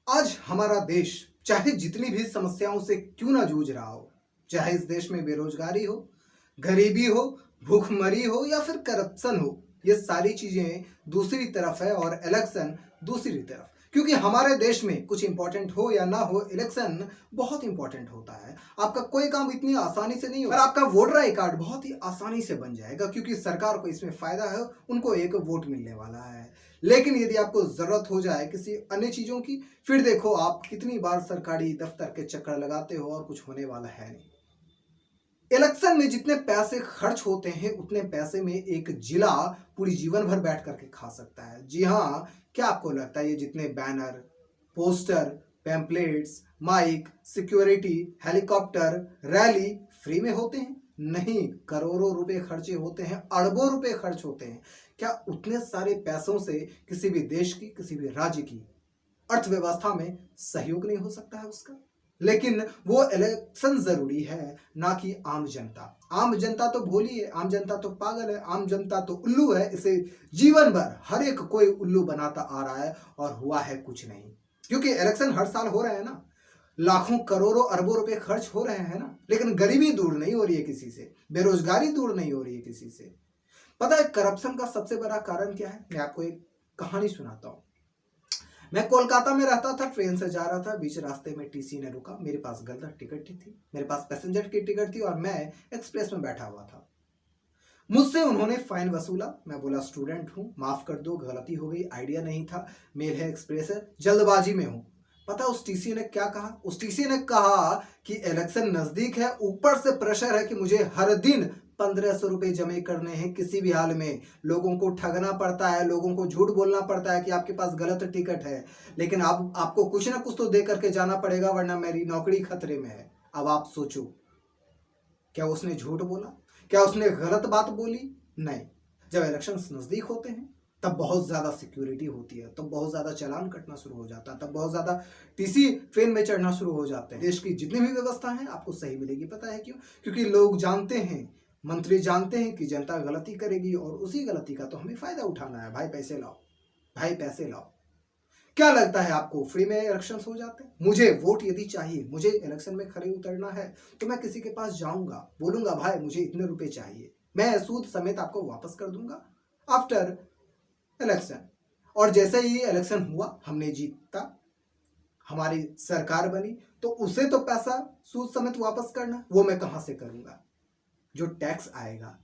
आज हमारा देश चाहे जितनी भी समस्याओं से क्यों ना जूझ रहा हो, चाहे इस देश में बेरोजगारी हो, गरीबी हो, भूखमरी हो या फिर करप्शन हो, ये सारी चीजें दूसरी तरफ है और इलेक्शन दूसरी तरफ। क्योंकि हमारे देश में कुछ इंपॉर्टेंट हो या ना हो, इलेक्शन बहुत इंपॉर्टेंट होता है। आपका कोई काम इतनी आसानी से नहीं होगा, पर आपका वोटर आई कार्ड बहुत ही आसानी से बन जाएगा क्योंकि सरकार को इसमें फायदा है, उनको एक वोट मिलने वाला है। लेकिन यदि आपको जरूरत हो जाए किसी अन्य चीजों की, फिर देखो आप कितनी बार सरकारी दफ्तर के चक्कर लगाते हो और कुछ होने वाला है नहीं। इलेक्शन में जितने पैसे खर्च होते हैं उतने पैसे में एक जिला पूरी जीवन भर बैठ करके खा सकता है। जी हाँ, क्या आपको लगता है ये जितने banner, poster, pamphlets, mic, security, helicopter, rally free में होते हैं? नहीं, करोड़ों रुपए खर्चे होते हैं, अरबों रुपए खर्च होते हैं। क्या उतने सारे पैसों से किसी भी देश की, किसी भी राज्य की अर्थव्यवस्था में सहयोग नहीं हो सकता है उसका? लेकिन वो इलेक्शन जरूरी है, ना कि आम जनता। आम जनता तो भोली है, आम जनता तो पागल है, आम जनता तो उल्लू है। इसे जीवन भर हर एक कोई उल्लू बनाता आ रहा है और हुआ है कुछ नहीं। क्योंकि इलेक्शन हर साल हो रहे हैं ना, लाखों करोड़ों अरबों रुपए खर्च हो रहे हैं ना, लेकिन गरीबी दूर नहीं हो रही है किसी से, बेरोजगारी दूर नहीं हो रही है किसी से। पता है करप्शन का सबसे बड़ा कारण क्या है? मैं आपको एक कहानी सुनाता हूँ। मैं कोलकाता में रहता था, ट्रेन से जा रहा था, बीच रास्ते में टीसी ने रुका। मेरे पास गलत टिकट थी, मेरे पास पैसेंजर की टिकट थी और मैं एक्सप्रेस में बैठा हुआ था। मुझसे उन्होंने फाइन वसूला। मैं बोला स्टूडेंट हूं, माफ कर दो, गलती हो गई, आइडिया नहीं था, मेल है, एक्सप्रेस है, जल्दबाजी में हूं। पता उस टीसी ने क्या कहा? उस टीसी ने कहा कि इलेक्शन नजदीक है, ऊपर से प्रेशर है कि मुझे हर दिन 1500 रुपए जमा करने हैं किसी भी हाल में। लोगों को ठगना पड़ता है, लोगों को झूठ बोलना पड़ता है कि आपके पास गलत टिकट है, लेकिन आपको कुछ ना कुछ तो दे करके जाना पड़ेगा वरना मेरी नौकरी खतरे में है। अब आप सोचो, क्या उसने झूठ बोला? क्या उसने गलत बात बोली? नहीं। जब इलेक्शंस नजदीक होते हैं तब बहुत ज्यादा सिक्योरिटी होती है, तब बहुत ज्यादा चालान कटना शुरू हो जाता है, तब बहुत ज्यादा टीसी ट्रेन में चढ़ना शुरू हो जाते हैं। देश की जितनी भी व्यवस्था है आपको सही मिलेगी। पता है क्यों? क्योंकि लोग जानते हैं, मंत्री जानते हैं कि जनता गलती करेगी और उसी गलती का तो हमें फायदा उठाना है। भाई पैसे लाओ, भाई पैसे लाओ। क्या लगता है आपको फ्री में इलेक्शन हो जाते हैं? मुझे वोट यदि चाहिए, मुझे इलेक्शन में खड़े उतरना है, तो मैं किसी के पास जाऊंगा, बोलूंगा भाई मुझे इतने रुपए चाहिए, मैं सूद समेत आपको वापस कर दूंगा आफ्टर इलेक्शन। और जैसे ही इलेक्शन हुआ, हमने जीता, हमारी सरकार बनी, तो उसे तो पैसा सूद समेत वापस करना, वो मैं कहां से करूंगा? जो टैक्स आएगा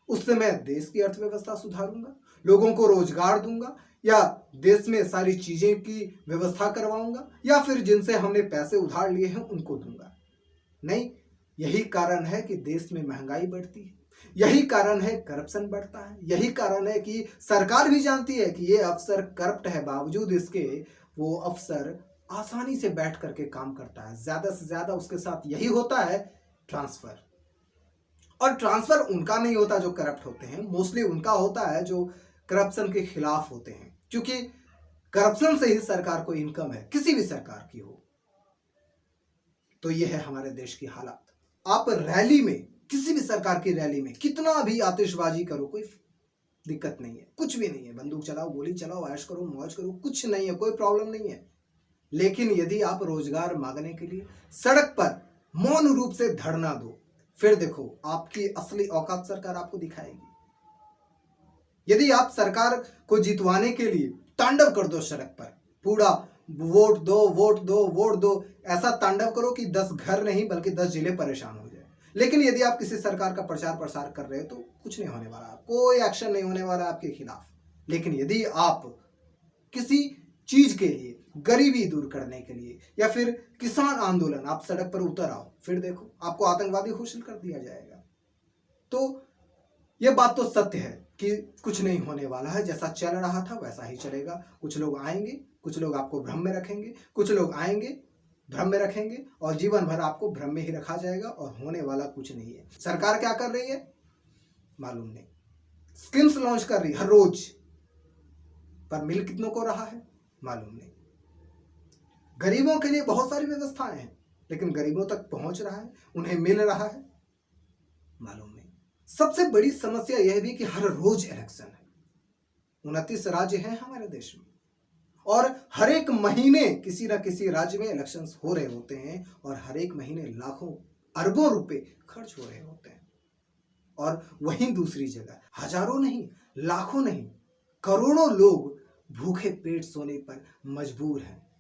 उससे मैं देश की अर्थव्यवस्था सुधारूंगा, लोगों को रोजगार दूंगा, या देश में सारी चीजें की व्यवस्था करवाऊंगा, या फिर जिनसे हमने पैसे उधार लिए हैं उनको दूंगा? नहीं। यही कारण है कि देश में महंगाई बढ़ती है, यही कारण है करप्शन बढ़ता है, यही कारण है कि सरकार भी जानती है कि ये अफसर करप्ट है, बावजूद इसके वो अफसर आसानी से बैठ करके काम करता है। ज्यादा से ज्यादा उसके साथ यही होता है, ट्रांसफर। और ट्रांसफर उनका नहीं होता जो करप्ट होते हैं, मोस्टली उनका होता है जो करप्शन के खिलाफ होते हैं, क्योंकि करप्शन से ही सरकार को इनकम है, किसी भी सरकार की हो। तो ये है हमारे देश की हालत। आप रैली में, किसी भी सरकार की रैली में कितना भी आतिशबाजी करो, कोई दिक्कत नहीं है, कुछ भी नहीं है, बंदूक चलाओ, गोली चलाओ, ऐश करो, मौज करो, कुछ नहीं है, कोई प्रॉब्लम नहीं है। लेकिन यदि आप रोजगार मांगने के लिए सड़क पर मौन रूप से धरना दो, फिर देखो आपकी असली औकात सरकार आपको दिखाएगी। यदि आप सरकार को जितवाने के लिए तांडव कर दो सड़क पर, पूरा वोट दो, वोट दो, वोट दो, ऐसा तांडव करो कि 10 घर नहीं बल्कि 10 जिले परेशान हो जाए, लेकिन यदि आप किसी सरकार का प्रचार प्रसार कर रहे हो तो कुछ नहीं होने वाला, कोई एक्शन नहीं होने वाला आपके खिलाफ। लेकिन यदि आप किसी चीज के लिए, गरीबी दूर करने के लिए, या फिर किसान आंदोलन, आप सड़क पर उतर आओ, फिर देखो आपको आतंकवादी घोषित कर दिया जाएगा। तो यह बात तो सत्य है कि कुछ नहीं होने वाला है, जैसा चल रहा था वैसा ही चलेगा। कुछ लोग आएंगे, कुछ लोग आपको भ्रम में रखेंगे, कुछ लोग आएंगे, भ्रम में रखेंगे, और जीवन भर आपको भ्रम में ही रखा जाएगा और होने वाला कुछ नहीं है। सरकार क्या कर रही है मालूम नहीं, स्कीम्स लॉन्च कर रही है हर रोज, पर मिल कितनों को रहा है मालूम नहीं। गरीबों के लिए बहुत सारी व्यवस्थाएं हैं, लेकिन गरीबों तक पहुंच रहा है, उन्हें मिल रहा है मालूम नहीं। सबसे बड़ी समस्या यह भी कि हर रोज इलेक्शन है। 29 राज्य हैं हमारे देश में और हर एक महीने किसी ना किसी राज्य में इलेक्शंस हो रहे होते हैं और हर एक महीने लाखों अरबों रुपए खर्च हो रहे होते हैं। और वहीं दूसरी जगह हजारों नहीं, लाखों नहीं, करोड़ों लोग भूखे पेट सोने पर मजबूर हैं।